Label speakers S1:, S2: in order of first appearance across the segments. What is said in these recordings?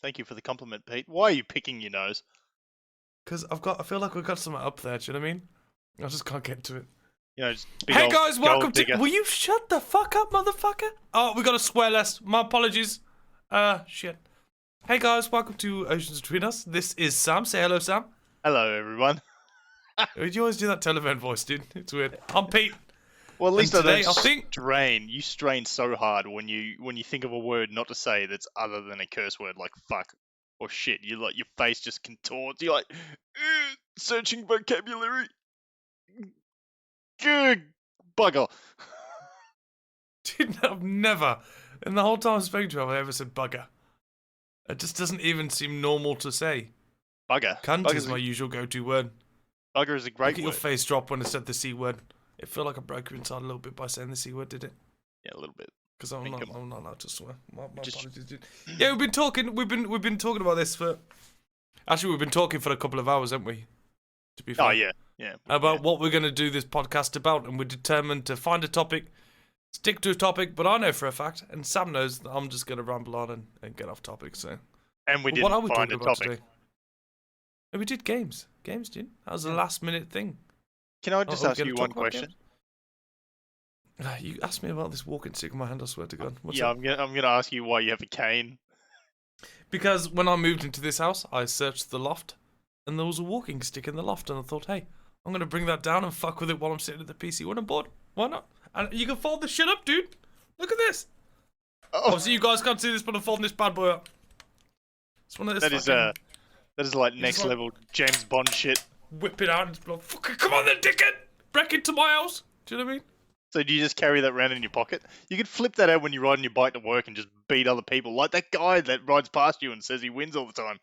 S1: Thank you for the compliment, Pete. Why are you picking your nose?
S2: Because I feel like we've got something up there. Do you know what I mean? I just can't get to it.
S1: You know, just big
S2: Hey
S1: old
S2: guys, welcome
S1: gold digger.
S2: to. Will you shut the fuck up, motherfucker? Oh, we got a swear less. My apologies. Shit. Hey guys, welcome to Oceans Between Us. This is Sam. Say hello, Sam.
S1: Hello, everyone.
S2: You always do that telephone voice, dude. It's weird. I'm Pete.
S1: Well, at least
S2: And
S1: I
S2: today,
S1: don't
S2: I think-
S1: strain. You strain so hard when you think of a word not to say that's other than a curse word like fuck or shit. You like your face just contorts. You're like searching vocabulary. Good bugger.
S2: Dude, I've never, in the whole time I've spoken to you, have I ever said bugger. It just doesn't even seem normal to say.
S1: Bugger.
S2: Cunt is my usual go-to word.
S1: Bugger is a great
S2: Look at
S1: word.
S2: your face drop when I said the C word. It felt like I broke you inside a little bit by saying the C word, did it?
S1: Yeah, a little bit.
S2: Because I'm
S1: Come
S2: not allowed to swear. My
S1: Just-
S2: apologies, dude. Yeah, we've been talking about this for. Actually, we've been talking for a couple of hours, haven't we? To be fair.
S1: Oh yeah.
S2: About what we're going to do this podcast about, and we're determined to find a topic, stick to a topic. But I know for a fact, and Sam knows that I'm just going to ramble on and get off topic. So.
S1: And we
S2: But
S1: didn't
S2: what are we
S1: find
S2: talking
S1: a
S2: about
S1: topic.
S2: today? Oh, we did games, dude. That was a last-minute thing.
S1: Can I just
S2: Are we
S1: ask
S2: gonna
S1: you
S2: talk
S1: one
S2: about
S1: question?
S2: games? You asked me about this walking stick in my hand. I swear to God. What's
S1: Yeah,
S2: up?
S1: I'm gonna ask you why you have a cane.
S2: Because when I moved into this house, I searched the loft, and there was a walking stick in the loft, and I thought, hey, I'm gonna bring that down and fuck with it while I'm sitting at the PC when I'm bored. Why not? And you can fold the shit up, dude. Look at this.
S1: Oh,
S2: Obviously, you guys can't see this, but I'm folding this bad boy up. It's one of those
S1: that is like
S2: just
S1: next
S2: like-
S1: level James Bond shit.
S2: whip it out and just be like, fucking come on then, dickhead! Break into my house. Do you know what I mean?
S1: So do you just carry that around in your pocket? You could flip that out when you're riding your bike to work and just beat other people, like that guy that rides past you and says he wins all the time.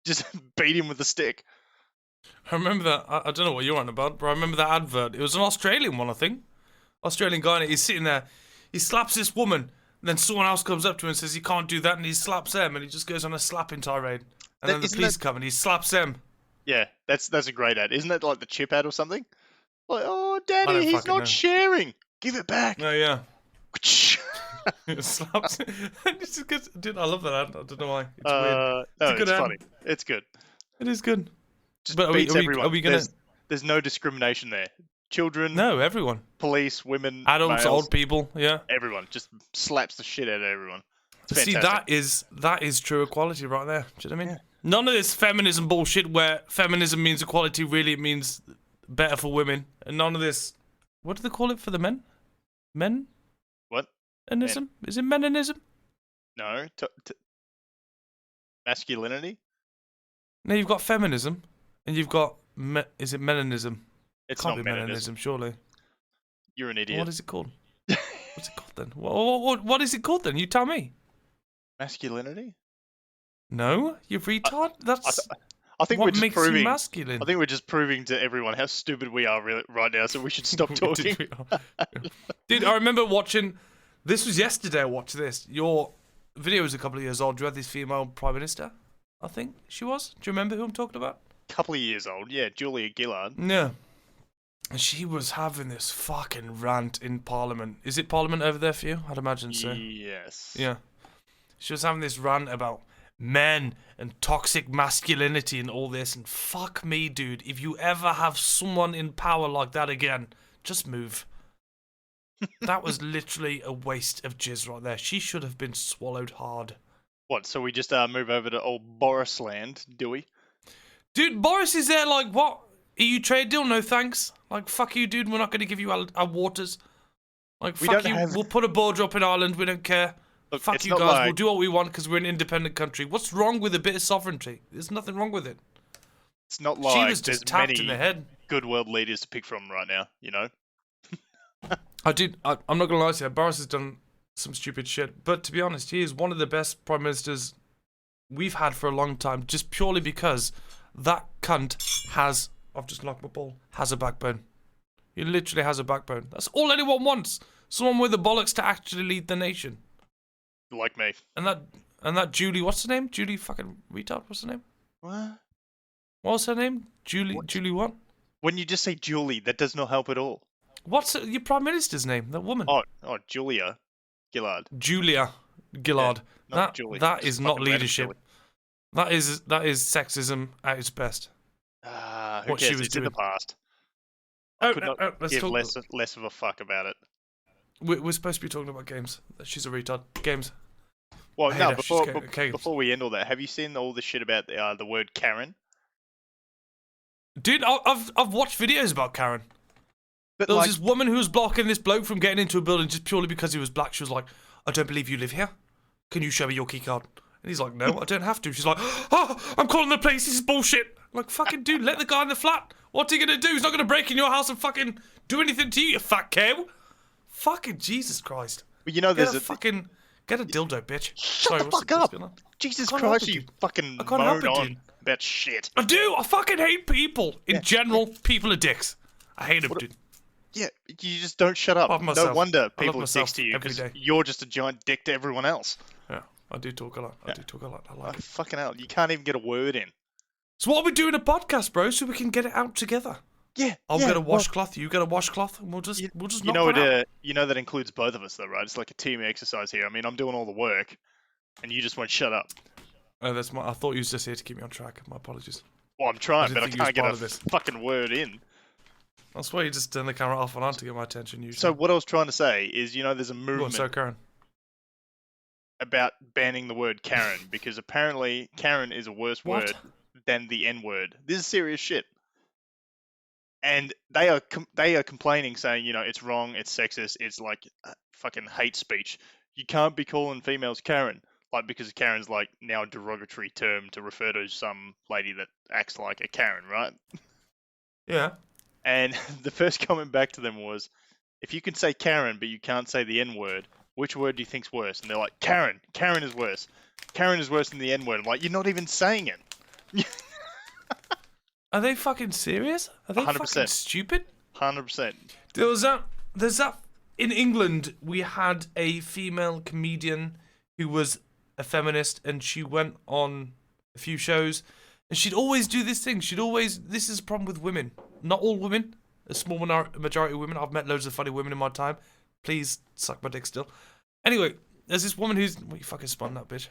S1: Just beat him with a stick.
S2: I remember that. I don't know what you're on about, but I remember that advert. It was an Australian one, I think. Australian guy, and he's sitting there. He slaps this woman, and then someone else comes up to him and says he can't do that, and he slaps them, and he just goes on a slapping tirade. And then the
S1: Isn't
S2: police
S1: that-
S2: come, and he slaps them.
S1: Yeah, that's a great ad. Isn't that like the chip ad or something? Like, oh,
S2: don't
S1: Daddy, he's
S2: fucking
S1: not
S2: know.
S1: sharing. Give it back.
S2: Oh, yeah. It slaps It's just good. Dude, I love that ad. I don't know why. It's weird.
S1: No,
S2: It's a good
S1: it's
S2: ad.
S1: funny. It's good.
S2: It is good.
S1: Just
S2: But are we-
S1: beats
S2: are we-
S1: everyone.
S2: are we gonna-
S1: There's no discrimination there. Children,
S2: No, everyone.
S1: police, women,
S2: Adults,
S1: males,
S2: old people, yeah.
S1: everyone just slaps the shit out of everyone. It's
S2: See,
S1: fantastic.
S2: that is true equality right there. Do you know what I mean? None of this feminism bullshit where feminism means equality, really it means better for women. And none of this, what do they call it for the men? Men?
S1: What?
S2: Anism? Is it meninism?
S1: No. Masculinity?
S2: No, you've got feminism, and you've got, is it meninism?
S1: It's
S2: Can't
S1: not
S2: be
S1: meninism.
S2: surely.
S1: You're an idiot.
S2: What is it called? What's it called then? What is it called then? You tell me.
S1: Masculinity?
S2: No, you retard. That's
S1: I think we're
S2: what
S1: just
S2: makes you
S1: proving.
S2: masculine.
S1: I think we're just proving to everyone how stupid we are right now. So we should stop talking.
S2: Dude, I remember watching. This was yesterday. I watched this. Your video was a couple of years old. You had this female prime minister. I think she was. Do you remember who I'm talking about?
S1: Couple of years old, yeah, Julia Gillard.
S2: Yeah. And she was having this fucking rant in Parliament. Is it Parliament over there for you? I'd imagine so.
S1: Yes.
S2: Yeah. She was having this rant about men and toxic masculinity and all this. And fuck me, dude. If you ever have someone in power like that again, just move. That was literally a waste of jizz right there. She should have been swallowed hard.
S1: What? So we just move over to old Boris land, do we?
S2: Dude, Boris is there like, what? EU trade deal? No thanks. Like, fuck you, dude. We're not going to give you our waters. Like,
S1: We
S2: fuck
S1: don't
S2: you.
S1: have-
S2: We'll put a border up in Ireland. We don't care.
S1: Look,
S2: Fuck
S1: it's
S2: you
S1: not
S2: guys.
S1: like-
S2: We'll do what we want because we're an independent country. What's wrong with a bit of sovereignty? There's nothing wrong with it.
S1: It's not
S2: She
S1: like
S2: was just
S1: there's
S2: tapped in the
S1: many
S2: head.
S1: good world leaders to pick from right now. You know.
S2: I'm not going to lie to you. Boris has done some stupid shit. But to be honest, he is one of the best prime ministers we've had for a long time. Just purely because that cunt has... I've just knocked my ball. Has a backbone. He literally has a backbone. That's all anyone wants. Someone with the bollocks to actually lead the nation.
S1: Like me.
S2: And that Julie, what's her name? Julie fucking retard, what's her name?
S1: What?
S2: What was her name? Julie,
S1: What?
S2: Julie what?
S1: When you just say Julie, that does not help at all.
S2: What's your prime minister's name? That woman.
S1: Oh, Julia Gillard.
S2: Julia. Gillard.
S1: not Julie.
S2: That
S1: Just
S2: is not
S1: fucking random
S2: leadership.
S1: Julie.
S2: That is sexism at its best.
S1: Who
S2: What she
S1: cares?
S2: was
S1: It's in the
S2: doing.
S1: past. I could not
S2: Let's
S1: give
S2: talk.
S1: less of a fuck about it.
S2: We're supposed to be talking about games. She's a retard. Games.
S1: Well,
S2: I
S1: no.
S2: hate her. She's games.
S1: Before we end all that, have you seen all the shit about the word Karen?
S2: Dude, I've watched videos about Karen.
S1: But
S2: There was
S1: like,
S2: this woman who was blocking this bloke from getting into a building just purely because he was black. She was like, "I don't believe you live here. Can you show me your key card?" And he's like, "No, I don't have to." She's like, "Oh, I'm calling the police. This is bullshit." Like, fucking dude, let the guy in the flat. What's he gonna do? He's not gonna break in your house and fucking do anything to you, you fat cow. Fucking Jesus Christ.
S1: well, you know,
S2: Get
S1: there's
S2: a
S1: a
S2: fucking get a dildo, bitch.
S1: shut the fuck up. Jesus
S2: can't help
S1: Christ,
S2: it,
S1: you
S2: dude.
S1: fucking
S2: I can't help
S1: moan
S2: it,
S1: on
S2: dude.
S1: about shit.
S2: I do. I fucking hate people in general. People are dicks. I hate them, dude.
S1: Yeah, you just don't shut up.
S2: Love
S1: No
S2: myself.
S1: wonder
S2: I love
S1: people are
S2: myself
S1: dicks to you
S2: every
S1: because
S2: day.
S1: you're just a giant dick to everyone else.
S2: Yeah, I do talk a lot. I do talk a lot. I like it.
S1: Fucking hell, you can't even get a word in.
S2: So what are we doing a podcast, bro? So we can get it out together.
S1: Yeah,
S2: I'll
S1: yeah,
S2: get a
S1: well,
S2: washcloth. You get a washcloth, and we'll just
S1: you
S2: knock
S1: know
S2: one out.
S1: you know that includes both of us though, right? It's like a team exercise here. I mean, I'm doing all the work, and you just won't shut up.
S2: Oh, that's my. I thought you was just here to keep me on track. My apologies.
S1: Well, I'm trying,
S2: didn't
S1: but I
S2: think you was
S1: can't get
S2: part
S1: a
S2: of this.
S1: fucking word in.
S2: I swear you just turn the camera off and on to get my attention. Usually.
S1: So what I was trying to say is, you know, there's a
S2: Go on,
S1: movement
S2: so Karen.
S1: about banning the word Karen because apparently Karen is a worse
S2: What?
S1: word than the N word. This is serious shit. And they are complaining, saying, you know, it's wrong, it's sexist, it's like fucking hate speech. You can't be calling females Karen, like because Karen's like now a derogatory term to refer to some lady that acts like a Karen, right?
S2: Yeah.
S1: And the first comment back to them was, if you can say Karen but you can't say the N word, which word do you think's worse? And they're like, Karen. Karen is worse. Karen is worse than the N word. I'm like, you're not even saying it.
S2: Are they fucking serious? Are they
S1: 100%.
S2: fucking stupid?
S1: 100%.
S2: There's that in England we had a female comedian who was a feminist and she went on a few shows and she'd always do this thing. This is a problem with women. Not all women, a small majority of women. I've met loads of funny women in my time. Please suck my dick still. Anyway, there's this woman who's... What, you fucking spun that bitch?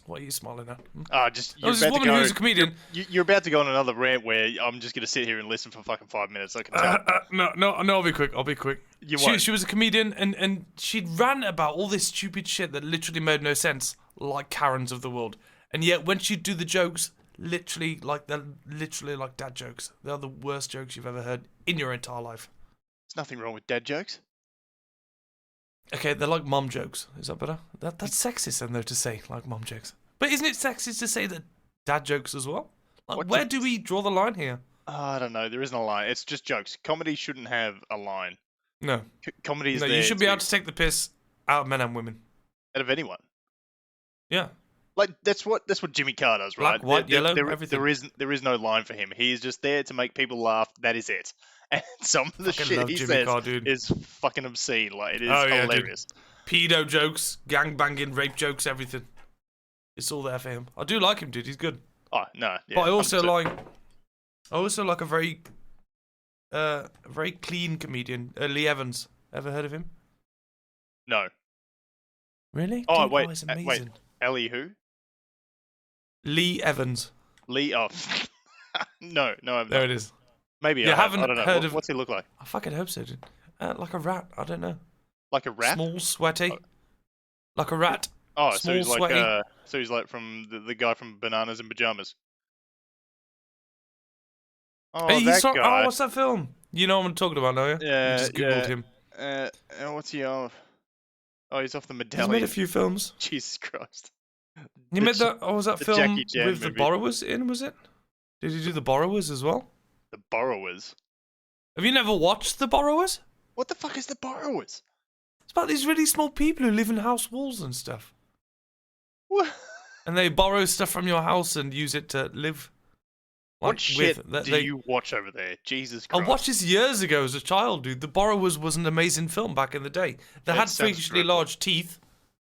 S2: What are you smiling at?
S1: You're
S2: There's
S1: about
S2: this woman
S1: to go,
S2: who's a comedian.
S1: You're about to go on another rant where I'm just going to sit here and listen for fucking 5 minutes. I can tell.
S2: No, I'll be quick.
S1: You won't.
S2: She was a comedian and she'd ran about all this stupid shit that literally made no sense, like Karens of the world. And yet when she'd do the jokes, they're literally like dad jokes. They're the worst jokes you've ever heard in your entire life.
S1: There's nothing wrong with dad jokes.
S2: Okay, they're like mom jokes. Is that better? That's sexist then though to say, like mom jokes. But isn't it sexist to say that dad jokes as well? Like, where do we draw the line here?
S1: I don't know. There isn't a line. It's just jokes. Comedy shouldn't have a line.
S2: No.
S1: Comedy is
S2: No,
S1: there
S2: you should be able to take the piss out of men and women.
S1: out of anyone.
S2: Yeah.
S1: Like that's what Jimmy Carr does, right?
S2: Black, white, yellow,
S1: there,
S2: everything.
S1: there is no line for him. He is just there to make people laugh. That is it. And some of the
S2: Fucking
S1: shit
S2: love
S1: he
S2: Jimmy
S1: says
S2: Carr, dude.
S1: is fucking obscene. Like it is
S2: Oh, yeah, dude.
S1: hilarious.
S2: Pedo jokes, gang banging, rape jokes, everything. It's all there for him. I do like him, dude. He's good.
S1: Oh no, yeah,
S2: But I also
S1: 100%.
S2: like a very clean comedian, Lee Evans. Ever heard of him?
S1: No.
S2: Really?
S1: Oh
S2: Dude,
S1: wait,
S2: he's
S1: wait.
S2: amazing.
S1: Ellie who?
S2: Lee Evans.
S1: Lee. Oh, no, I've
S2: There
S1: not.
S2: it is.
S1: Maybe
S2: You
S1: I
S2: haven't
S1: I don't know.
S2: heard of-
S1: What's he look like?
S2: I fucking hope so, dude. Like a rat. I don't know.
S1: Like a rat?
S2: Small, sweaty.
S1: Oh.
S2: Like a rat.
S1: Oh, so
S2: small,
S1: he's like
S2: sweaty.
S1: so he's like from the guy from Bananas in Pajamas. Oh,
S2: Hey,
S1: that guy.
S2: Oh, what's that film? You know what I'm talking about, don't you?
S1: Yeah,
S2: You just googled
S1: yeah.
S2: him.
S1: What's he off? Oh, he's off the
S2: He's
S1: medallion.
S2: made a few films.
S1: Jesus Christ.
S2: He
S1: The
S2: made
S1: J-
S2: that. Oh, was that
S1: the
S2: film
S1: Jackie Chan
S2: with the
S1: movie.
S2: Borrowers in? Was it? Did he do the Borrowers as well?
S1: The Borrowers.
S2: Have you never watched the Borrowers?
S1: What the fuck is the Borrowers?
S2: It's about these really small people who live in house walls and stuff,
S1: What?
S2: and they borrow stuff from your house and use it to live.
S1: What shit
S2: with,
S1: do you watch over there? Jesus
S2: I
S1: Christ.
S2: watched this years ago as a child, dude. The Borrowers was an amazing film back in the day. They
S1: That
S2: had
S1: sounds
S2: freakishly
S1: dreadful.
S2: large teeth.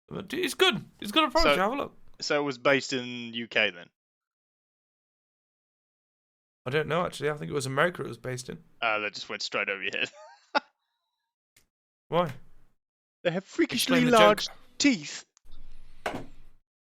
S2: But dude, it's good. It's a good approach.
S1: So-
S2: Have a look.
S1: So it was based in UK then?
S2: I don't know actually. I think it was America. It was based in.
S1: That just went straight over your head.
S2: Why?
S1: They have freakishly
S2: Explain the
S1: large.
S2: joke.
S1: teeth.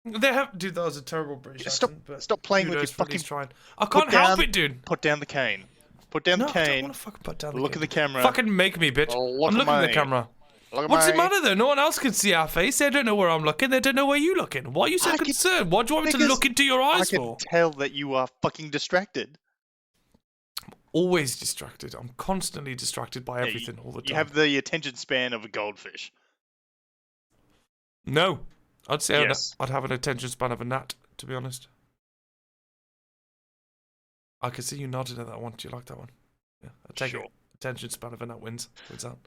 S2: They have, dude. That was a terrible British
S1: Stop,
S2: accent. But
S1: stop playing with your
S2: kudos for at
S1: fucking.
S2: least trying. I can't help it, dude.
S1: Put down the cane. Put down
S2: No,
S1: the
S2: I don't
S1: cane.
S2: want to fucking put down the
S1: Look
S2: cane.
S1: at the camera.
S2: Fucking make me, bitch.
S1: Look
S2: I'm
S1: at
S2: looking at the
S1: me.
S2: camera.
S1: Look at
S2: What's
S1: me.
S2: the matter though? No one else can see our face. They don't know where I'm looking. They don't know where you're looking. Why are you so
S1: I can-
S2: concerned? What do you want me to
S1: because
S2: look into your
S1: I
S2: eyes
S1: can
S2: for?
S1: tell that you are fucking distracted.
S2: Always distracted. I'm constantly distracted by
S1: Yeah,
S2: everything all the time.
S1: You have the attention span of a goldfish.
S2: No, I'd say
S1: Yes.
S2: I'd have an attention span of a gnat, to be honest. I can see you nodding at that one. Do you like that one? Yeah, I take
S1: Sure.
S2: it. Attention span of a gnat wins. Wins out.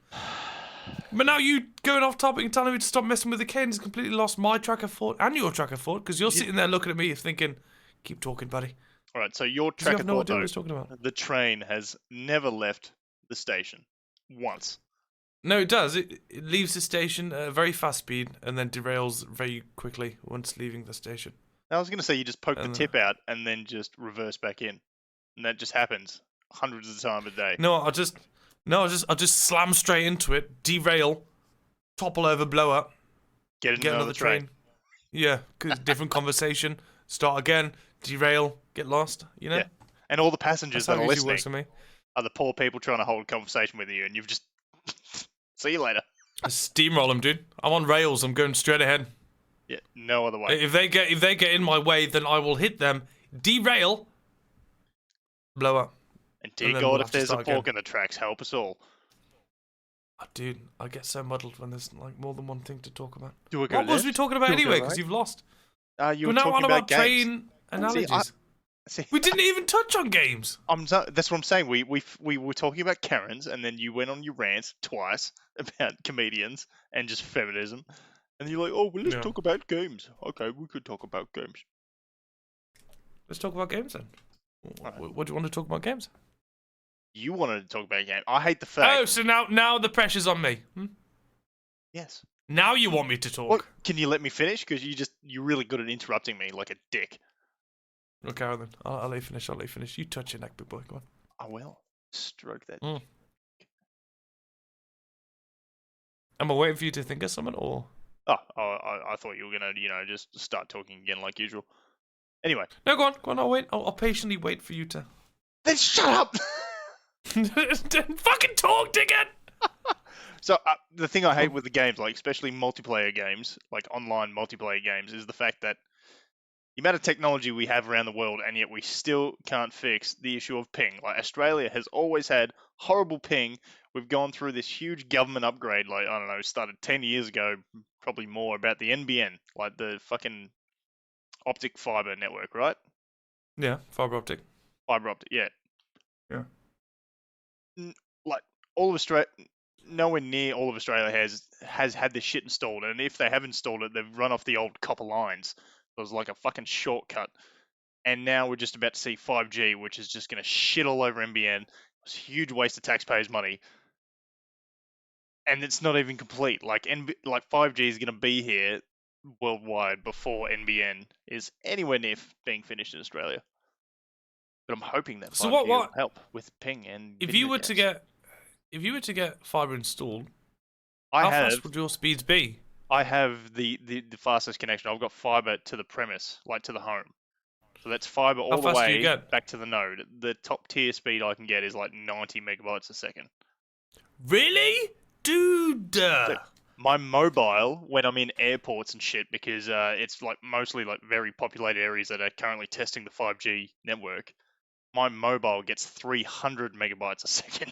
S2: But now you going off topic and telling me to stop messing with the cane has completely lost my track of thought and your track of thought because you're sitting there looking at me thinking, keep talking, buddy.
S1: All right, so your
S2: 'Cause you
S1: track
S2: have
S1: of
S2: no
S1: thought,
S2: idea what
S1: though,
S2: he's talking about.
S1: the train has never left the station once.
S2: No, it does. It leaves the station at a very fast speed and then derails very quickly once leaving the station.
S1: I was going to say you just poke the
S2: And,
S1: tip out and then just reverse back in, and that just happens hundreds of times a day.
S2: No, I'll just slam straight into it, derail, topple over, blow up,
S1: Get
S2: get another train. Yeah, cause different conversation. Start again, derail, get lost. You know.
S1: Yeah. And all the passengers
S2: That's
S1: that
S2: how
S1: are
S2: it usually
S1: listening
S2: works for me.
S1: are the poor people trying to hold a conversation with you, and you've just see you later.
S2: I steamroll them, dude. I'm on rails. I'm going straight ahead.
S1: Yeah, no other way.
S2: If they get in my way, then I will hit them, derail, blow up.
S1: And dear
S2: and then
S1: God,
S2: we'll
S1: if
S2: have to
S1: there's a
S2: start
S1: fork in the tracks, help us all.
S2: Oh, dude, I get so muddled when there's like more than one thing to talk about.
S1: Do I go
S2: What was
S1: left?
S2: we talking about
S1: Do I go
S2: anyway? Because
S1: right?
S2: you've lost.
S1: You
S2: We're
S1: were
S2: now
S1: talking
S2: on about
S1: games.
S2: train analogies.
S1: See,
S2: We didn't even touch on games.
S1: that's what I'm saying. We were talking about Karens, and then you went on your rant twice about comedians and just feminism, and you're like, "Oh, well, let's
S2: Yeah.
S1: talk about games." Okay, we could talk about games.
S2: Let's talk about games then.
S1: Alright.
S2: What do you want to talk about games?
S1: You wanted to talk about games. I hate the fact.
S2: Oh, so now the pressure's on me.
S1: Yes.
S2: Now you want me to talk.
S1: What? Can you let me finish? Because you're really good at interrupting me like a dick.
S2: Okay, then. I'll let you finish. I'll let you finish. You touch your neck, big boy. Go on.
S1: I will stroke that.
S2: Mm. Am I waiting for you to think of something, or?
S1: I thought you were gonna, just start talking again like usual. Anyway.
S2: No, go on. I'll wait. I'll patiently wait for you to.
S1: Then shut up.
S2: Fucking talk, dickhead.
S1: So the thing I hate with the games, like especially multiplayer games, like online multiplayer games, is the fact that the amount of technology we have around the world, and yet we still can't fix the issue of ping. Like Australia has always had horrible ping. We've gone through this huge government upgrade, like I don't know, started 10 years ago, probably more, about the NBN, like the fucking optic fiber network, right?
S2: Yeah, fiber optic.
S1: Fiber optic, yeah.
S2: Yeah.
S1: Like all of Australia, nowhere near all of Australia has had this shit installed, and if they have installed it, they've run off the old copper lines. It was like a fucking shortcut, and now we're just about to see 5G, which is just going to shit all over NBN. It's a huge waste of taxpayers' money, and it's not even complete. Like 5G is going to be here worldwide before NBN is anywhere near being finished in Australia. But I'm hoping that 5G
S2: So what-
S1: will help with ping and.
S2: If
S1: video
S2: you were to
S1: games.
S2: get fiber installed,
S1: I
S2: how
S1: have.
S2: fast would your speeds be?
S1: I have the fastest connection. I've got fiber to the premise, like to the home. So that's fiber all the
S2: fast do you
S1: way
S2: get?
S1: back to the node. The top tier speed I can get is like 90 megabytes a second.
S2: Really, dude?
S1: My mobile, when I'm in airports and shit, because it's like mostly like very populated areas that are currently testing the 5G network, my mobile gets 300 megabytes a second,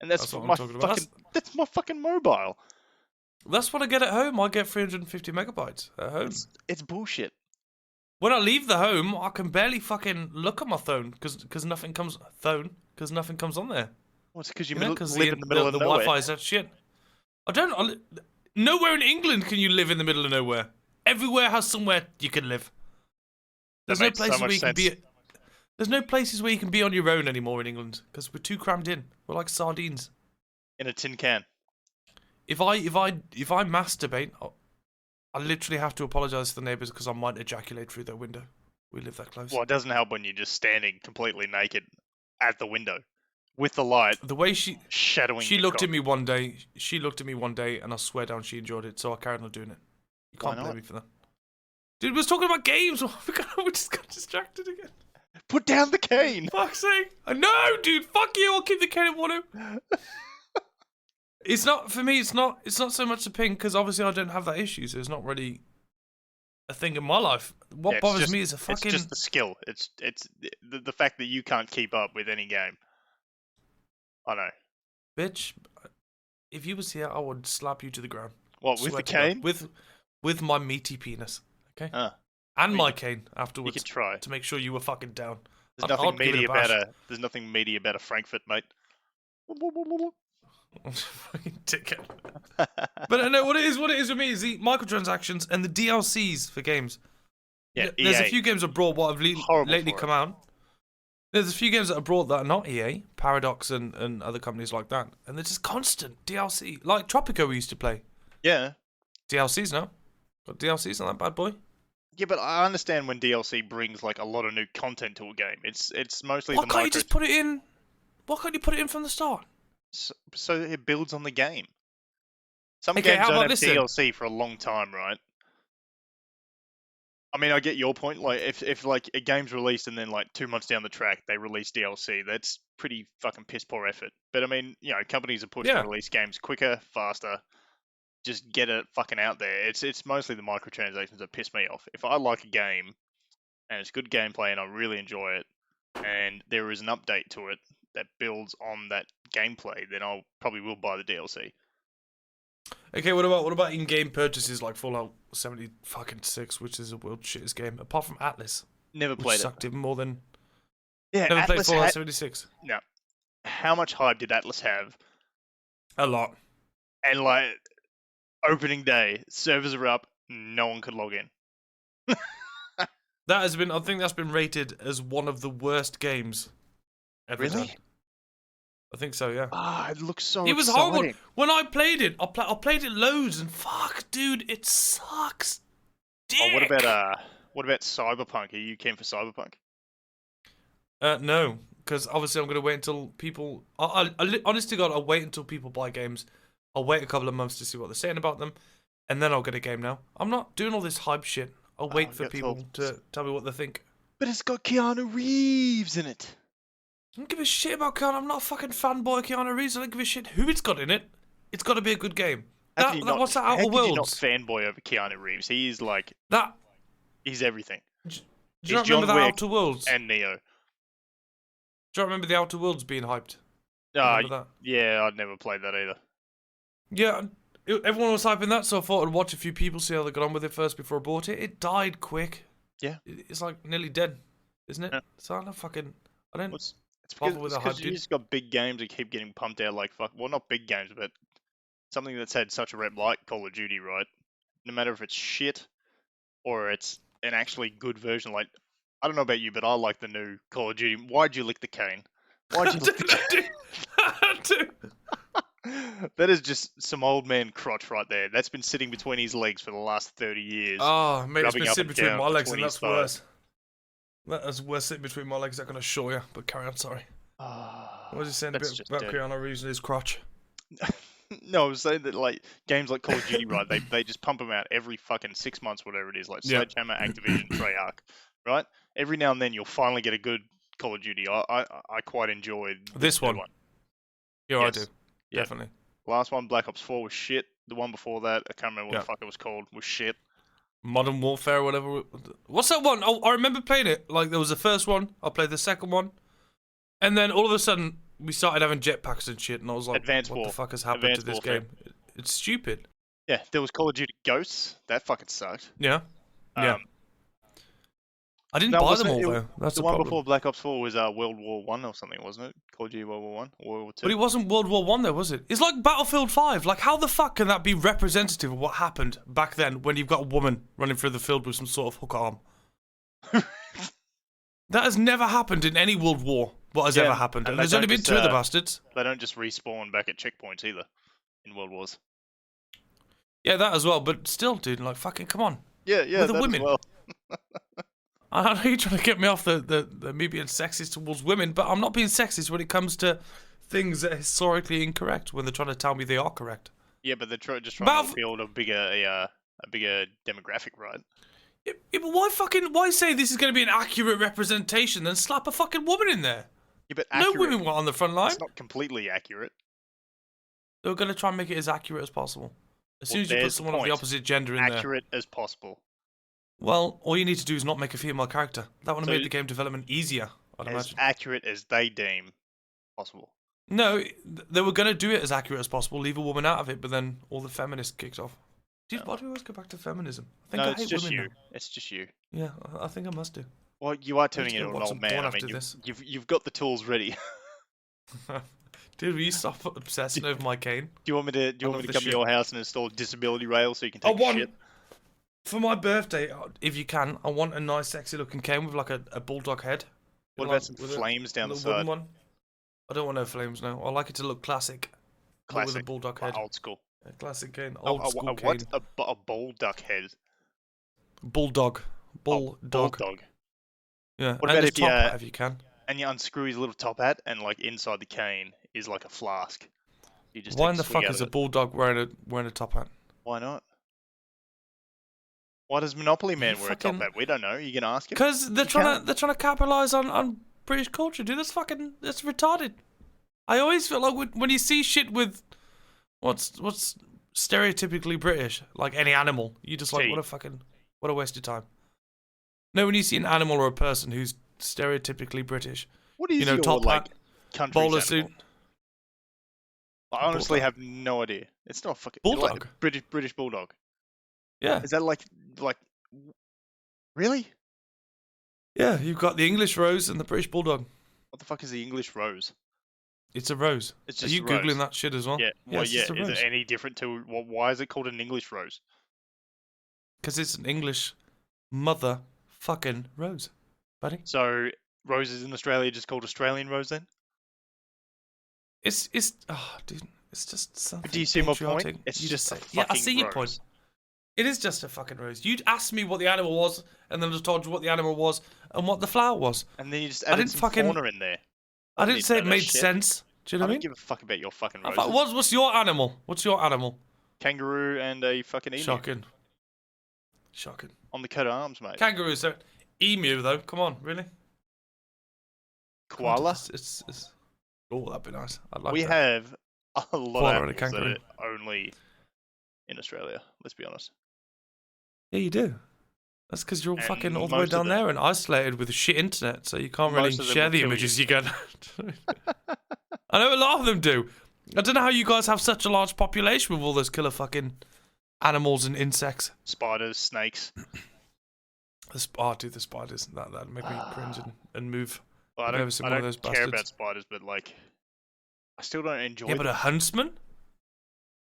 S1: and that's
S2: what I'm
S1: my
S2: talking about.
S1: that's my fucking mobile.
S2: That's what I get at home. I get 350 megabytes at home.
S1: It's bullshit.
S2: When I leave the home, I can barely fucking look at my phone because nothing comes on there.
S1: Well, it's because you,
S2: You know,
S1: live in the middle of
S2: the
S1: nowhere.
S2: Wi-Fi is that shit. Nowhere in England can you live in the middle of nowhere. Everywhere has somewhere you can live. There's no
S1: makes so
S2: places
S1: much
S2: where you can
S1: sense.
S2: be. There's no places where you can be on your own anymore in England because we're too crammed in. We're like sardines.
S1: In a tin can.
S2: If I masturbate, I literally have to apologise to the neighbours because I might ejaculate through their window. We live that close.
S1: Well, it doesn't help when you're just standing completely naked at the window with the light
S2: The way she
S1: shadowing.
S2: she
S1: your
S2: looked
S1: cock.
S2: at me one day. She looked at me one day, and I swear down she enjoyed it. So I carried on doing it. You
S1: Why
S2: can't blame
S1: not?
S2: me for that. Dude, we was talking about games. We just got distracted again.
S1: Put down the cane.
S2: Fuck's sake. I know, dude. Fuck you. I'll keep the cane at 1-2. It's not, for me, it's not so much the ping, because obviously I don't have that issue, so it's not really a thing in my life. What
S1: Yeah,
S2: bothers me is a
S1: It's
S2: fucking...
S1: just the skill. It's the fact that you can't keep up with any game. I know.
S2: Bitch, if you was here, I would slap you to the ground.
S1: What, with
S2: Swear
S1: the
S2: to God.
S1: cane?
S2: With my meaty penis, okay? And
S1: well,
S2: my
S1: you
S2: cane
S1: You
S2: afterwards,
S1: can try.
S2: to make sure you were fucking down.
S1: There's
S2: I'd
S1: nothing
S2: give it
S1: meaty
S2: a bash.
S1: there's nothing meaty about a Frankfurt, mate.
S2: Fucking dickhead. But I know what it is with me is the microtransactions and the DLCs for games.
S1: Yeah,
S2: There's a
S1: EA.
S2: few games abroad what have
S1: Horrible
S2: lately
S1: for
S2: come
S1: it.
S2: out. There's a few games that are abroad that are not EA, Paradox and other companies like that. And they're just constant DLC. Like Tropico we used to play.
S1: Yeah.
S2: DLCs now. Got DLCs on that bad boy.
S1: Yeah, but I understand when DLC brings like a lot of new content to a game. It's mostly
S2: Why
S1: the
S2: can't you
S1: micro,
S2: just put it in? Why can't you put it in from the start?
S1: so it builds on the game. Some
S2: Okay,
S1: games
S2: how
S1: don't
S2: about
S1: have
S2: listen?
S1: DLC for a long time, right? I mean, I get your point. Like, if like a game's released and then like 2 months down the track they release DLC, that's pretty fucking piss poor effort. But I mean, you know, companies are pushed
S2: Yeah.
S1: to release games quicker, faster. Just get it fucking out there. It's mostly the microtransactions that piss me off. If I like a game and it's good gameplay and I really enjoy it, and there is an update to it that builds on that gameplay, then I'll probably will buy the DLC.
S2: Okay, what about in-game purchases like Fallout 76, which is a world shittest game, apart from Atlas,
S1: Never
S2: which
S1: played it.
S2: sucked even more than...
S1: Yeah,
S2: Never played
S1: Atlas
S2: Fallout
S1: had...
S2: 76?
S1: No. How much hype did Atlas have?
S2: A lot.
S1: And like, opening day, servers are up, no one could log in.
S2: That has been, I think that's been rated as one of the worst games ever
S1: Really?
S2: done. I think so, yeah.
S1: Ah, it looks so
S2: It was
S1: exciting.
S2: horrible. When I played it, I played it loads, and fuck, dude, it sucks. Dick.
S1: Oh, what about Cyberpunk? Are you keen for Cyberpunk?
S2: No, because obviously I'm gonna wait until people. Honest to God, I'll wait until people buy games. I'll wait a couple of months to see what they're saying about them, and then I'll get a game. Now I'm not doing all this hype shit. I'll wait for
S1: that's
S2: people
S1: all.
S2: to tell me what they think.
S1: But it's got Keanu Reeves in it.
S2: I don't give a shit about Keanu. I'm not a fucking fanboy of Keanu Reeves. I don't give a shit who it's got in it. It's got to be a good game. What's that Outer
S1: How could you not
S2: Worlds?
S1: fanboy over Keanu Reeves? He is like,
S2: That.
S1: he's everything.
S2: Do you
S1: He's
S2: not remember
S1: John
S2: that
S1: Wick
S2: Outer Worlds?
S1: And Neo.
S2: Do you remember the Outer Worlds being hyped? Remember that?
S1: Yeah, I'd never played that either.
S2: Yeah, everyone was hyping that, so I thought I'd watch a few people, see how they got on with it first before I bought it. It died quick.
S1: Yeah.
S2: It's like nearly dead, isn't it?
S1: Yeah.
S2: So I don't
S1: It's
S2: bother
S1: because,
S2: with
S1: it's
S2: the hype,
S1: 'cause you
S2: dude.
S1: just got big games that keep getting pumped out like fuck. Well, not big games, but something that's had such a rep like Call of Duty, right? No matter if it's shit or it's an actually good version. Like, I don't know about you, but I like the new Call of Duty. Why'd you lick the cane? Why'd you lick the cane?
S2: Dude.
S1: That is just some old man crotch right there. That's been sitting between his legs for the last 30 years.
S2: Oh, mate, it's
S1: rubbing
S2: been
S1: up
S2: sitting
S1: and
S2: between
S1: down
S2: my
S1: for
S2: legs, and
S1: 20
S2: that's
S1: stars.
S2: worse. That is worse sitting between my legs, I can assure you. But carry on, sorry. What was you saying
S1: That's
S2: about
S1: just dead.
S2: Keanu Reeves and his crotch?
S1: No, I was saying that like games like Call of Duty, right? They just pump them out every fucking 6 months, whatever it is. Like
S2: Yeah.
S1: Sledgehammer, Activision, Treyarch, right? Every now and then you'll finally get a good Call of Duty. I quite enjoyed
S2: This
S1: new
S2: one. Yeah, I
S1: Yes.
S2: do.
S1: Yeah.
S2: Definitely.
S1: Last one, Black Ops 4 was shit. The one before that, I can't remember what
S2: Yeah.
S1: the fuck it was called, was shit.
S2: Modern Warfare or whatever. What's that one? Oh, I remember playing it. Like, there was the first one. I played the second one. And then all of a sudden, we started having jetpacks and shit. And I was like,
S1: Advanced
S2: what
S1: War.
S2: the fuck has happened
S1: Advanced
S2: to this
S1: Warfare.
S2: game? It's stupid.
S1: Yeah, there was Call of Duty Ghosts. That fucking sucked.
S2: Yeah. Yeah.
S1: Um,
S2: I didn't
S1: no,
S2: buy
S1: wasn't
S2: them all,
S1: it-
S2: though. That's
S1: the
S2: the
S1: one
S2: problem.
S1: before Black Ops 4 was World War 1 or something, wasn't it? Call of Duty World War 1 or World War 2?
S2: But it wasn't World War One, though, was it? It's like Battlefield 5. Like, how the fuck can that be representative of what happened back then when you've got a woman running through the field with some sort of hook arm? That has never happened in any world war. What has
S1: Yeah,
S2: ever happened?
S1: and
S2: And
S1: they
S2: there's only
S1: don't
S2: been
S1: just,
S2: two of the bastards.
S1: They don't just respawn back at checkpoints either in World Wars.
S2: Yeah, that as well. But still, dude, like, fucking, come on.
S1: Yeah,
S2: With the
S1: that as
S2: women.
S1: well.
S2: I know you're trying to get me off the me being sexist towards women, but I'm not being sexist when it comes to things that are historically incorrect when they're trying to tell me they are correct.
S1: Yeah, but they're just trying
S2: Battle-
S1: to build a bigger demographic, right?
S2: Yeah, but why say this is going to be an accurate representation, then slap a fucking woman in there?
S1: Yeah, but
S2: No
S1: accurate.
S2: women were on the front line.
S1: It's not completely accurate.
S2: They were going to try and make it as accurate as possible. As soon as you put
S1: there's the
S2: someone of the
S1: point.
S2: opposite gender in there.
S1: Accurate as possible.
S2: Well, all you need to do is not make a female character. That would have
S1: So-
S2: made the game development easier, I'd
S1: As
S2: imagine.
S1: accurate as they deem possible.
S2: No, they were going to do it as accurate as possible, leave a woman out of it, but then all the feminists kicked off. Dude, why do we always go back to feminism? I think I
S1: it's
S2: hate
S1: just
S2: women
S1: you.
S2: now.
S1: It's just you.
S2: Yeah, I think I must do.
S1: Well, you are turning
S2: to
S1: into
S2: go
S1: an
S2: watch
S1: old
S2: some
S1: man.
S2: porn
S1: I
S2: after
S1: mean,
S2: this.
S1: you've got the tools ready.
S2: Dude, will you stop obsessing over my cane?
S1: Do you want me to come to your house and install a disability rail so you can take a shit?
S2: For my birthday, if you can, I want a nice, sexy-looking cane with like a bulldog head.
S1: What about some flames down the side?
S2: One. I don't want no flames now. I like it to look classic. But with a bulldog head.
S1: Old school.
S2: A classic cane. Old school cane.
S1: What? A bulldog head?
S2: Bulldog. Bulldog.
S1: Bulldog.
S2: Yeah.
S1: What
S2: and
S1: about
S2: top hat if you can?
S1: And you unscrew his little top hat, and like inside the cane is like a flask. You just
S2: Why in the fuck is a bulldog wearing a top hat?
S1: Why not? Why does Monopoly Man wear a top hat? We don't know. You can ask him.
S2: Because they're trying to capitalize on British culture, dude. That's retarded. I always feel like when you see shit with what's stereotypically British, like any animal, you just like what a waste of time. No, when you see an animal or a person who's stereotypically British,
S1: what is
S2: your
S1: top
S2: hat, bowler suit.
S1: I honestly have no idea. It's not fucking
S2: bulldog.
S1: Like British bulldog.
S2: Yeah.
S1: Is that like really?
S2: Yeah, you've got the English rose and the British bulldog.
S1: What the fuck is the English rose?
S2: It's a rose.
S1: It's just
S2: Are you googling that shit as well?
S1: Yeah. Well, yeah.
S2: Is
S1: it any different to why is it called an English rose?
S2: Because it's an English motherfucking rose, buddy.
S1: So roses in Australia just called Australian rose then?
S2: It's dude, it's just something.
S1: But do you see my
S2: patriotic.
S1: point? It's
S2: you
S1: just
S2: say,
S1: a fucking
S2: yeah, I see
S1: rose.
S2: your point. It is just a fucking rose. You'd asked me what the animal was, and then I just told you what the animal was and what the flower was.
S1: And then you just added some fauna in there.
S2: I didn't say it made sense. Do you know what I mean?
S1: I don't give a fuck about your fucking roses.
S2: What's your animal? What's your animal?
S1: Kangaroo and a fucking emu.
S2: Shocking.
S1: On the coat of arms, mate.
S2: Kangaroo, so emu though. Come on, really?
S1: Koala.
S2: Oh, that'd be nice. I'd like
S1: we
S2: that.
S1: have a lot
S2: Koala
S1: of
S2: and a
S1: animals that
S2: kangaroo.
S1: are only in Australia. Let's be honest.
S2: Yeah, you do. That's because you're all
S1: And
S2: fucking all the way
S1: most of
S2: down
S1: them-
S2: there and isolated with a shit internet, so you can't really
S1: Most of them
S2: share
S1: will
S2: the
S1: kill
S2: images
S1: you.
S2: you get. I know a lot of them do. I don't know how you guys have such a large population with all those killer fucking animals and insects.
S1: Spiders, snakes.
S2: Dude, the spiders. That'd make me cringe and move.
S1: Well, I
S2: I've
S1: don't,
S2: never seen
S1: I
S2: one of
S1: don't
S2: those
S1: care
S2: bastards.
S1: about spiders, but like, I still don't enjoy
S2: Yeah, but
S1: them.
S2: a huntsman?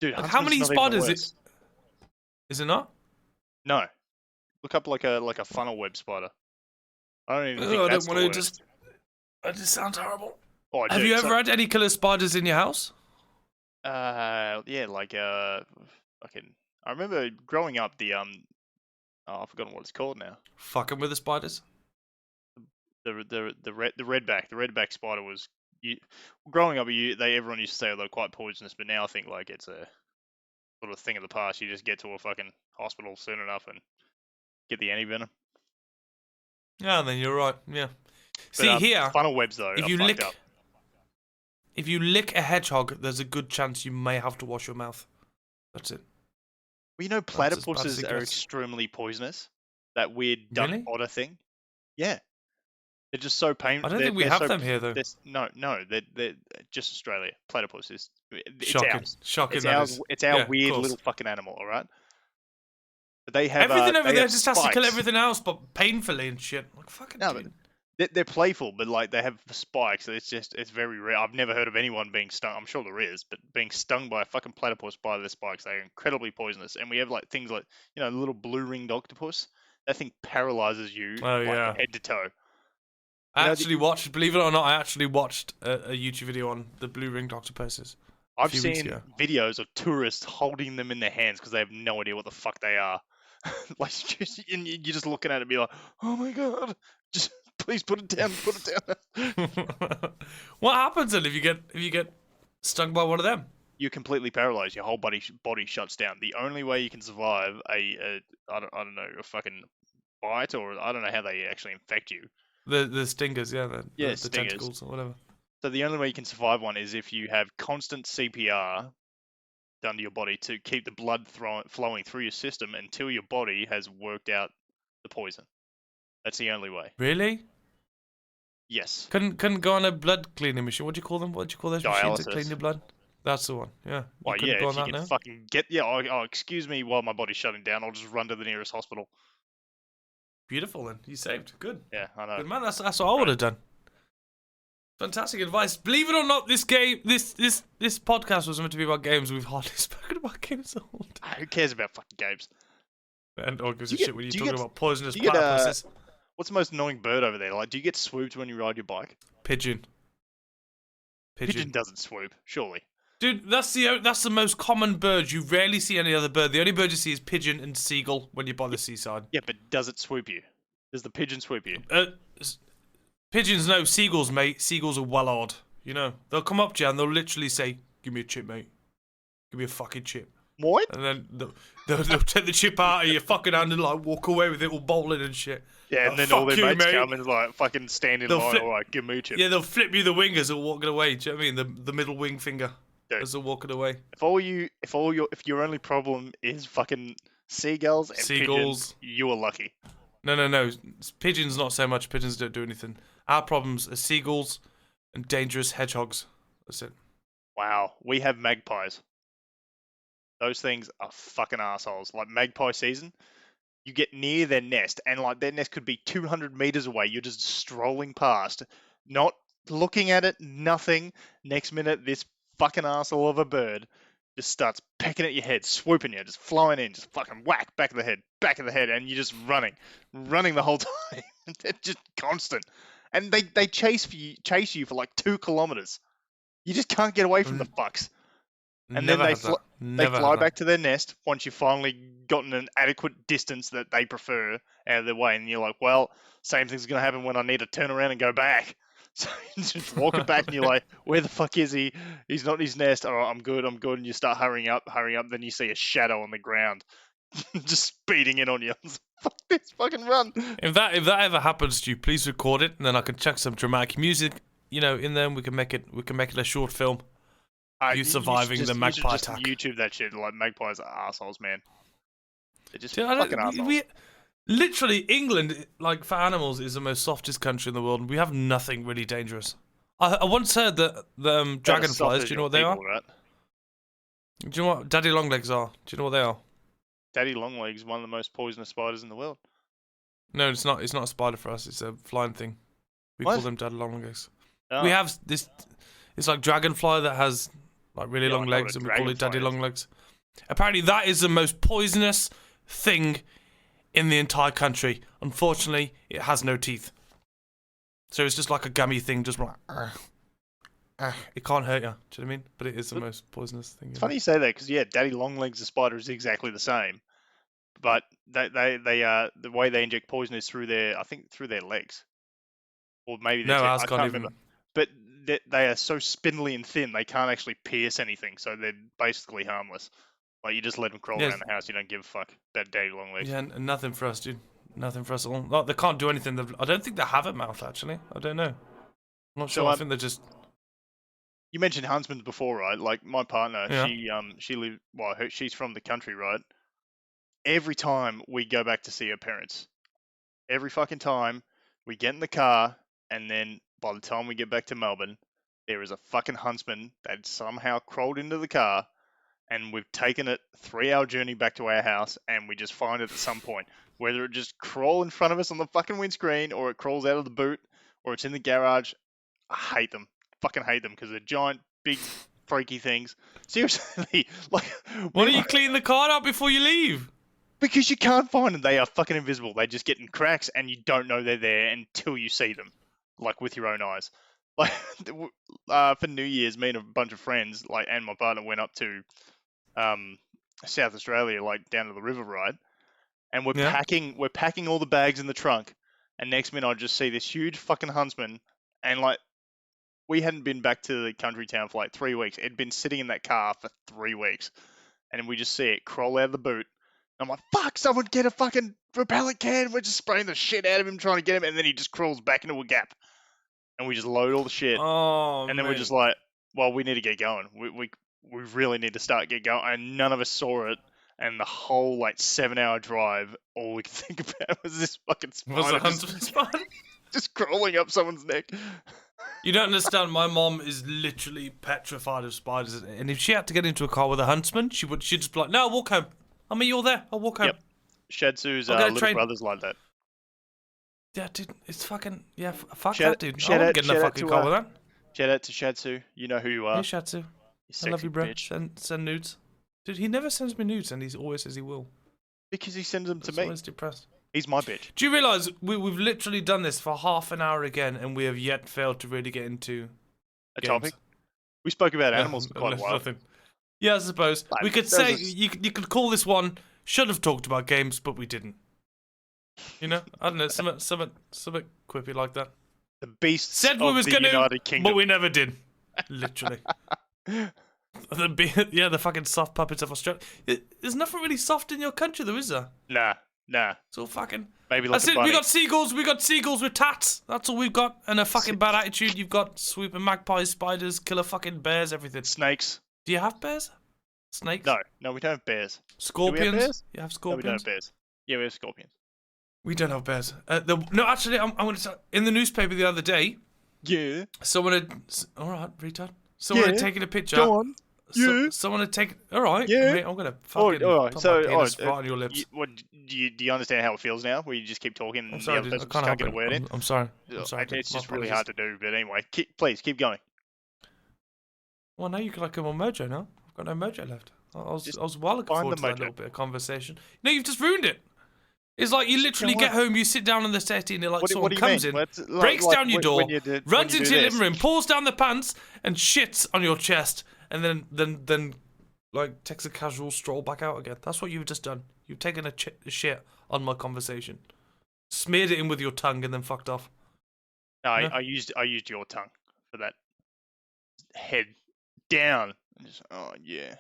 S1: Dude,
S2: Like, how many
S1: Huntsman's not even
S2: spiders
S1: worse.
S2: Is it not?
S1: No. Look up like a funnel web spider. I don't even think
S2: I
S1: that's
S2: don't
S1: the
S2: want to
S1: worst.
S2: That just sounds horrible.
S1: Oh,
S2: Have
S1: dude,
S2: you
S1: so-
S2: ever had any killer spiders in your house?
S1: Yeah, like fucking. I remember growing up oh, I've forgotten what it's called now.
S2: Fucking with the spiders?
S1: The redback spider was growing up. Everyone used to say they're quite poisonous, but now I think like it's a sort of thing of the past. You just get to a fucking hospital soon enough and get the antivenom.
S2: Yeah, then you're right. Yeah.
S1: But,
S2: See here,
S1: funnel webs though.
S2: if
S1: are
S2: you
S1: fucked
S2: lick,
S1: up.
S2: if you lick a hedgehog, there's a good chance you may have to wash your mouth. That's it.
S1: Well, you know,
S2: as bad as
S1: platypuses
S2: it
S1: are
S2: gets.
S1: extremely poisonous. That weird duck
S2: Really?
S1: otter thing. Yeah, they're just so painful.
S2: I don't think we have them here though.
S1: No, they're just Australia. Platypus is it's
S2: Shocking.
S1: ours.
S2: Shocking.
S1: It's
S2: that
S1: ours.
S2: is.
S1: It's our
S2: Yeah, of
S1: weird
S2: course.
S1: little fucking animal. All right. But they have
S2: Everything over
S1: they
S2: there
S1: have
S2: just has to kill
S1: spikes.
S2: everything else, but painfully and shit. Like fucking.
S1: No,
S2: dude.
S1: They're playful, but like they have spikes. So it's very rare. I've never heard of anyone being stung. I'm sure there is, but being stung by a fucking platypus by their spikes, they're incredibly poisonous. And we have like things like the little blue-ringed octopus. That thing paralyzes you
S2: Oh, yeah.
S1: head to toe.
S2: I
S1: You know,
S2: actually watched. Believe it or not, I actually watched a YouTube video on the blue-ringed octopuses.
S1: I've
S2: few weeks
S1: seen
S2: ago.
S1: videos of tourists holding them in their hands because they have no idea what the fuck they are. Like, and you're just looking at it and be like, oh my god, just please put it down, put it down.
S2: What happens then if you get stung by one of them?
S1: you're completely paralyzed. Your whole body shuts down. The only way you can survive I don't know, a fucking bite, or I don't know how they actually infect you.
S2: The stingers, yeah,
S1: Yeah,
S2: the
S1: stingers.
S2: tentacles or whatever.
S1: So the only way you can survive one is if you have constant CPR done to your body to keep the blood flowing through your system until your body has worked out the poison. That's the only way.
S2: Really?
S1: Yes.
S2: Couldn't go on a blood cleaning machine. What do you call them? What do you call those machines that clean
S1: Dialysis.
S2: your blood? That's the one. Yeah. You
S1: Well,
S2: couldn't
S1: yeah,
S2: go
S1: if
S2: on
S1: you
S2: that
S1: can
S2: now?
S1: fucking get, yeah, oh, excuse me while my body's shutting down, I'll just run to the nearest hospital.
S2: Beautiful then. You saved. Good.
S1: Yeah, I know.
S2: Good man. That's what I would have done. Fantastic advice. Believe it or not, this podcast was meant to be about games. We've hardly spoken about games at all.
S1: Who cares about fucking games?
S2: And all gives
S1: Do
S2: a
S1: you
S2: shit when you're
S1: do you
S2: talking
S1: get-
S2: about poisonous
S1: do you get,
S2: platypuses.
S1: What's the most annoying bird over there? Like, do you get swooped when you ride your bike?
S2: Pigeon.
S1: Pigeon doesn't swoop, surely.
S2: Dude, that's the most common bird. You rarely see any other bird. The only bird you see is pigeon and seagull when you're by the seaside.
S1: Yeah, but does it swoop you? Does the pigeon swoop you?
S2: Pigeons, no. Seagulls, mate. Seagulls are well odd. You know, they'll come up to you and they'll literally say, "Give me a chip, mate. Give me a fucking chip."
S1: What?
S2: And then they'll take the chip out of your fucking hand and like walk away with it all bowling and shit.
S1: Yeah, and
S2: Oh,
S1: then all
S2: fuck
S1: their
S2: you,
S1: mates
S2: mate.
S1: come and like fucking stand in
S2: They'll
S1: line.
S2: flip-
S1: All right, give me a chip.
S2: Yeah, they'll flip you the wing as they're walking away. Do you know what I mean? The middle wing finger
S1: Dude.
S2: as they're walking away.
S1: If your only problem is fucking seagulls and
S2: Seagulls.
S1: pigeons, you are lucky.
S2: No. Pigeons not so much. Pigeons don't do anything. Our problems are seagulls and dangerous hedgehogs. That's it.
S1: Wow, we have magpies. Those things are fucking assholes. Like magpie season, you get near their nest, and like their nest could be 200 meters away. You're just strolling past, not looking at it, nothing. Next minute, this fucking asshole of a bird just starts pecking at your head, swooping you, just flying in, just fucking whack, back of the head, and you're just running the whole time. It's just constant. And they chase you for like 2 kilometers. You just can't get away from the fucks. And
S2: Never
S1: then
S2: had that.
S1: they
S2: Never
S1: fly
S2: had that.
S1: back to their nest once you've finally gotten an adequate distance that they prefer out of their way. And you're like, well, same thing's going to happen when I need to turn around and go back. So you're just walking back and you're like, where the fuck is he? He's not in his nest. All right, I'm good. And you start hurrying up. Then you see a shadow on the ground just speeding in on you. Fuck this, fucking run.
S2: If that ever happens to you, please record it, and then I can chuck some dramatic music, in there. And we can make it a short film. You surviving the magpie attack.
S1: YouTube that shit. Like, magpies are assholes, man. They're just
S2: Dude,
S1: fucking assholes.
S2: Literally, England, like for animals, is the most softest country in the world. And we have nothing really dangerous. I once heard that the dragonflies. Do you know what they are?
S1: Right?
S2: Do you know what daddy longlegs are? Do you know what they are?
S1: Daddy longlegs, one of the most poisonous spiders in the world.
S2: No, it's not. It's not a spider for us. It's a flying thing. We
S1: What?
S2: call them daddy longlegs.
S1: Oh.
S2: We have this. It's like dragonfly that has like really
S1: Yeah,
S2: long
S1: I know what
S2: legs,
S1: a
S2: and we call it daddy
S1: dragonfly is.
S2: longlegs. Apparently, that is the most poisonous thing in the entire country. Unfortunately, it has no teeth, so it's just like a gummy thing, just like. It can't hurt you. Do you know what I mean? But it is the most poisonous thing.
S1: It's funny you say that because yeah, daddy longlegs the spider is exactly the same, but they the way they inject poison is through their legs, or maybe
S2: No,
S1: their
S2: ours
S1: I
S2: can't
S1: can't
S2: even.
S1: remember. But they are so spindly and thin they can't actually pierce anything, so they're basically harmless. Like you just let them crawl
S2: Yes.
S1: around the house, you don't give a fuck about daddy longlegs.
S2: Yeah, nothing for us, dude. Nothing for us at all. No, they can't do anything. I don't think they have a mouth, actually. I don't know. I'm not
S1: So,
S2: sure. I think they're just.
S1: You mentioned huntsmen before, right? Like my partner,
S2: Yeah.
S1: she's from the country, right? Every time we go back to see her parents, every fucking time we get in the car, and then by the time we get back to Melbourne, there is a fucking huntsman that somehow crawled into the car, and we've taken it 3-hour journey back to our house, and we just find it at some point. Whether it just crawl in front of us on the fucking windscreen, or it crawls out of the boot, or it's in the garage, I hate them. Fucking hate them because they're giant, big, freaky things. Seriously, like.
S2: Why don't you clean the car out before you leave?
S1: Because you can't find them. They are fucking invisible. They just get in cracks, and you don't know they're there until you see them, like with your own eyes. Like for New Year's, me and a bunch of friends, like, and my partner went up to South Australia, like down to the river, right? And we're packing all the bags in the trunk, and next minute I just see this huge fucking huntsman, and like we hadn't been back to the country town for like 3 weeks. It'd been sitting in that car for 3 weeks, and we just see it crawl out of the boot. I'm like, fuck, someone get a fucking repellent can. We're just spraying the shit out of him, trying to get him, and then he just crawls back into a gap. And we just load all the shit.
S2: Oh,
S1: and then we're just like, well, we need to get going. We really need to get going. And none of us saw it. And the whole like 7-hour drive, all we could think about was this fucking spider
S2: Was a huntsman spider?
S1: just crawling up someone's neck.
S2: You don't understand. My mom is literally petrified of spiders, and if she had to get into a car with a huntsman, she'd just be like, "No, I'll walk home. I mean, you're there. I'll walk home."
S1: Yep. Shadsu's
S2: I'll get a
S1: little
S2: train.
S1: brother's like that.
S2: Yeah, dude, it's fucking fuck
S1: Shout-
S2: that, dude. I
S1: shout
S2: won't
S1: out-
S2: get in a
S1: shout out
S2: fucking
S1: to,
S2: car with that.
S1: Shout out to Shadsu. You know who you are.
S2: Hey, Shatsu.
S1: You
S2: I love
S1: sexy
S2: you, bro.
S1: bitch.
S2: Send nudes. Dude, he never sends me nudes, and he always says he will.
S1: Because he sends them to
S2: I'm
S1: me.
S2: always depressed.
S1: He's my bitch.
S2: Do you realise we've literally done this for half an hour again, and we have yet failed to really get into
S1: A
S2: games?
S1: topic. We spoke about animals for quite a while.
S2: Nothing. Yeah, I suppose
S1: Like,
S2: we could
S1: there
S2: say
S1: was a-
S2: you could call this one. Should have talked about games, but we didn't. You know, I don't know, something quippy like that.
S1: The beasts
S2: Said
S1: of
S2: we was
S1: the
S2: gonna,
S1: United
S2: but
S1: Kingdom.
S2: we never did. Literally. Yeah, the fucking soft puppets of Australia. There's nothing really soft in your country, though, is there?
S1: Nah.
S2: It's all fucking.
S1: Maybe like
S2: That's
S1: a
S2: it.
S1: bunny.
S2: We got seagulls with tats. That's all we've got, and a fucking bad attitude. You've got swooping magpies, spiders, killer fucking bears, everything.
S1: Snakes.
S2: Do you have bears? Snakes?
S1: No, we don't have bears.
S2: Scorpions?
S1: bears?
S2: You have
S1: No, we
S2: scorpions?
S1: don't have bears. Yeah, we have scorpions.
S2: We don't have bears. No, actually, I'm going to. In the newspaper the other day,
S1: Yeah.
S2: someone had. All right, retard. Someone had
S1: Yeah,
S2: taken a picture.
S1: Go on. Yeah.
S2: Someone had taken. All right.
S1: Yeah.
S2: Mate, I'm gonna fucking
S1: all right.
S2: put
S1: So,
S2: my penis
S1: all
S2: right
S1: right,
S2: on your lips.
S1: Do you understand how it feels now? Where you just keep talking and
S2: I'm sorry,
S1: the
S2: dude.
S1: other
S2: I
S1: person
S2: can't
S1: just can't
S2: help
S1: get a
S2: it.
S1: word in?
S2: I'm sorry. I'm sorry.
S1: It's
S2: dude. My
S1: just really
S2: apologies.
S1: hard to do. But anyway, please keep going.
S2: Well, now you can like come on Mojo now. I've got no Mojo left. I was
S1: Just
S2: well looking
S1: find
S2: forward
S1: the
S2: to that
S1: mojo.
S2: little bit of conversation. No, you've just ruined it. It's like you literally get home, you sit down on the settee, and like
S1: What
S2: someone
S1: do you
S2: comes
S1: mean?
S2: in, breaks down your door,
S1: when
S2: runs
S1: you do
S2: into your
S1: this.
S2: living room, pulls down the pants, and shits on your chest, and then like takes a casual stroll back out again. That's what you've just done. You've taken a shit on my conversation, smeared it in with your tongue, and then fucked off.
S1: No,
S2: Yeah.
S1: I used your tongue for that. Head down. And just, oh yeah.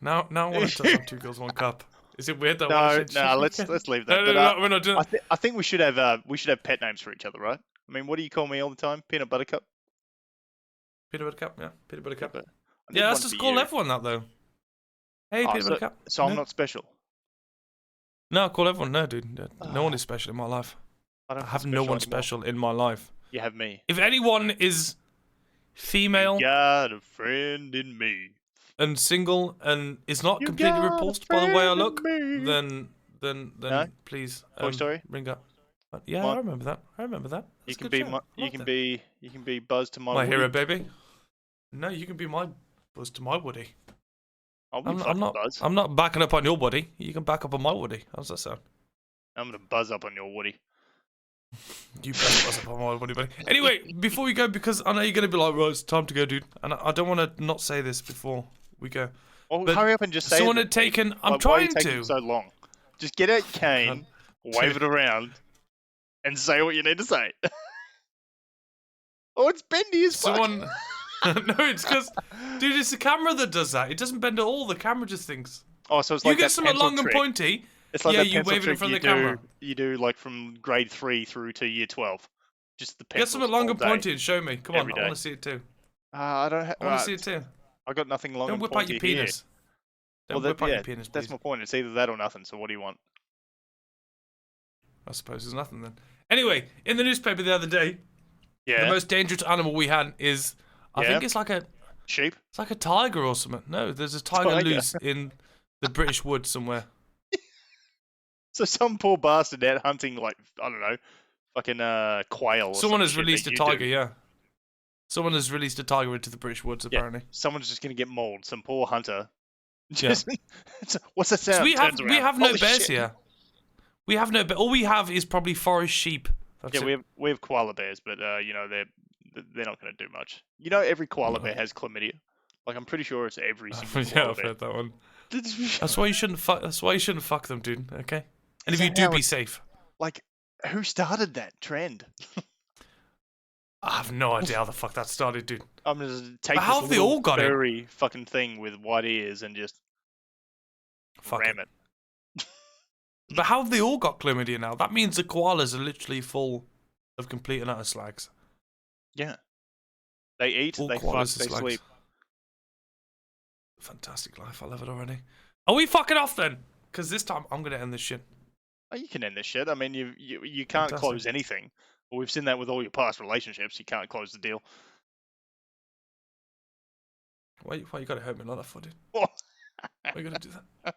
S2: Now I want to touch on Two Girls One Cup. Is it weird that I
S1: No,
S2: wanna say
S1: no,
S2: shit?
S1: let's leave that.
S2: No,
S1: But,
S2: no, we're not doing.
S1: I think we should have pet names for each other, right? I mean, what do you call me all the time? Peanut Butter Cup.
S2: Peanut butter cup, yeah, peanut butter cup.
S1: But I need
S2: Yeah,
S1: one
S2: let's just
S1: for
S2: call
S1: you.
S2: everyone that though. Hey, peanut butter cup.
S1: So I'm
S2: No.
S1: not special.
S2: No, call everyone. No, dude. No one is special in my life.
S1: I don't
S2: I have
S1: feel
S2: no one
S1: anymore.
S2: special in my life.
S1: You have me.
S2: If anyone is female
S1: Got a friend in me.
S2: and single and is not
S1: You
S2: completely
S1: got a
S2: repulsed by the way I
S1: friend
S2: look,
S1: in me.
S2: then
S1: No?
S2: please
S1: Toy Story?
S2: ring up. But yeah,
S1: What?
S2: I remember that.
S1: You
S2: That's a
S1: can
S2: good
S1: be
S2: shout.
S1: my, you
S2: Love
S1: can
S2: that.
S1: be you can be Buzz to my
S2: my
S1: Woody.
S2: hero, baby. No, you can be my Buzz to my Woody.
S1: I'll be
S2: I'm
S1: fucking
S2: not.
S1: Buzz.
S2: I'm not backing up on your Woody. You can back up on my Woody. How's that sound?
S1: I'm gonna buzz up on your Woody.
S2: You better buzz up on my Woody, buddy. Anyway, before we go, because I know you're gonna be like, right, it's time to go, dude, and I don't want to not say this before we go.
S1: Well,
S2: But
S1: hurry up and just say
S2: someone
S1: it.
S2: had taken. I'm
S1: Like, why are you
S2: trying
S1: taking
S2: to.
S1: so long? Just get out your cane, wave it around, and say what you need to say. Oh, it's bendy as fuck.
S2: Someone. No, it's because, dude, it's the camera that does that. It doesn't bend at all. The camera just thinks.
S1: Oh, so it's
S2: You
S1: like
S2: get
S1: that
S2: something
S1: pencil
S2: long and
S1: trick.
S2: pointy.
S1: It's like
S2: Yeah,
S1: that
S2: you
S1: pencil
S2: wave it in
S1: trick
S2: front
S1: you
S2: of the camera.
S1: You do like from grade 3 through to year 12. Just the
S2: Get
S1: pencils
S2: something long
S1: all
S2: and
S1: day.
S2: pointy and show me. Come on,
S1: Every
S2: I
S1: day.
S2: want to see it too.
S1: I don't.
S2: I want to see it too.
S1: I got nothing long
S2: Don't
S1: and
S2: whip out
S1: pointy
S2: your
S1: here.
S2: penis. Don't
S1: Well,
S2: whip out
S1: yeah,
S2: your penis,
S1: that's
S2: please.
S1: my point. It's either that or nothing. So what do you want?
S2: I suppose there's nothing then. Anyway, in the newspaper the other day,
S1: Yeah.
S2: the most dangerous animal we had is, I
S1: Yeah.
S2: think it's like a
S1: Sheep.
S2: tiger or something. No, there's a tiger
S1: Tiger.
S2: loose in the British woods somewhere.
S1: So some poor bastard out hunting like I don't know, fucking quail. Or
S2: Someone
S1: some
S2: has
S1: shit
S2: released
S1: that
S2: a
S1: you
S2: tiger,
S1: do.
S2: yeah. Someone has released a tiger into the British woods,
S1: Yeah.
S2: apparently.
S1: Someone's just gonna get mauled. Some poor hunter.
S2: Yeah.
S1: Just, what's that sound?
S2: So we
S1: Turns
S2: have
S1: around.
S2: no
S1: Holy
S2: bears
S1: shit.
S2: here. We have no. All we have is probably forest sheep. That's
S1: Yeah,
S2: it.
S1: we have koala bears, but you know they're not gonna do much. You know, every koala
S2: No.
S1: bear has chlamydia. Like I'm pretty sure it's every single
S2: yeah,
S1: koala
S2: I've
S1: bear.
S2: heard that one.
S1: That's
S2: That's why you shouldn't fuck. That's why you shouldn't fuck them, dude. Okay. And
S1: Is
S2: if you
S1: that
S2: do,
S1: how
S2: be
S1: it-
S2: safe.
S1: like who started that trend?
S2: I have no idea how the fuck that started, dude.
S1: I'm gonna take
S2: But how
S1: this
S2: have they
S1: little
S2: all got it?
S1: furry fucking thing with white ears and just
S2: Fuck
S1: ram it.
S2: But how have they all got chlamydia now? That means the koalas are literally full of complete and utter slags.
S1: Yeah. They eat,
S2: All
S1: they fuck,
S2: koalas are
S1: they
S2: slags.
S1: sleep.
S2: Fantastic life, I love it already. Are we fucking off then? Because this time I'm gonna end this shit.
S1: Oh, you can end this shit. I mean, you can't
S2: Fantastic.
S1: close anything. Well, we've seen that with all your past relationships. You can't close the deal.
S2: Why you gotta hurt me like that for, dude?
S1: What?
S2: Why you gotta do that?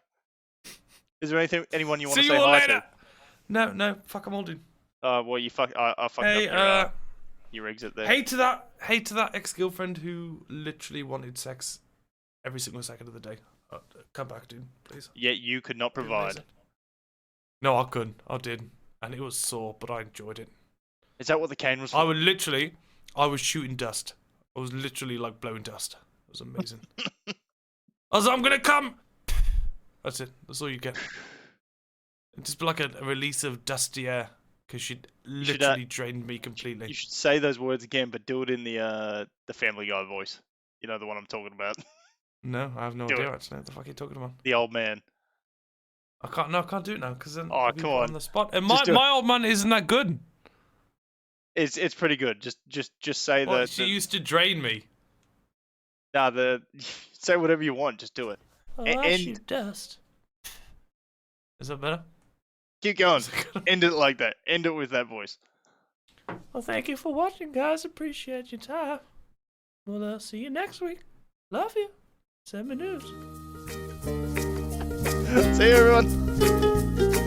S1: Is there anyone you want to
S2: See
S1: say
S2: you all
S1: hi
S2: later.
S1: to?
S2: No, fuck them all, dude.
S1: Well, you fuck. I fucked
S2: Hey,
S1: up your exit there.
S2: Hey to that ex-girlfriend who literally wanted sex every single second of the day. Come back, dude, please.
S1: Yet you could not provide.
S2: No, I couldn't. I did, and it was sore, but I enjoyed it.
S1: Is that what the cane was for?
S2: I was shooting dust. I was literally like blowing dust. It was amazing. I was like, I'm gonna come. That's it. That's all you get. It'd just be like a release of dusty air, because she'd literally drained me completely.
S1: You should say those words again, but do it in the Family Guy voice. You know the one I'm talking about.
S2: No, I have no
S1: Do
S2: idea
S1: it.
S2: actually. What the fuck are you talking about?
S1: The old man.
S2: I can't do it now because then
S1: Oh,
S2: I'll be
S1: come
S2: put
S1: on.
S2: the spot. And
S1: Just do
S2: my old man isn't that good.
S1: It's pretty good. Just say
S2: What, she used to drain me.
S1: Say whatever you want. Just do it.
S2: Shoot dust. Is that better?
S1: Keep going. End it like that. End it with that voice.
S2: Well, thank you for watching, guys. Appreciate your time. We'll see you next week. Love you. Send me news.
S1: See you, everyone.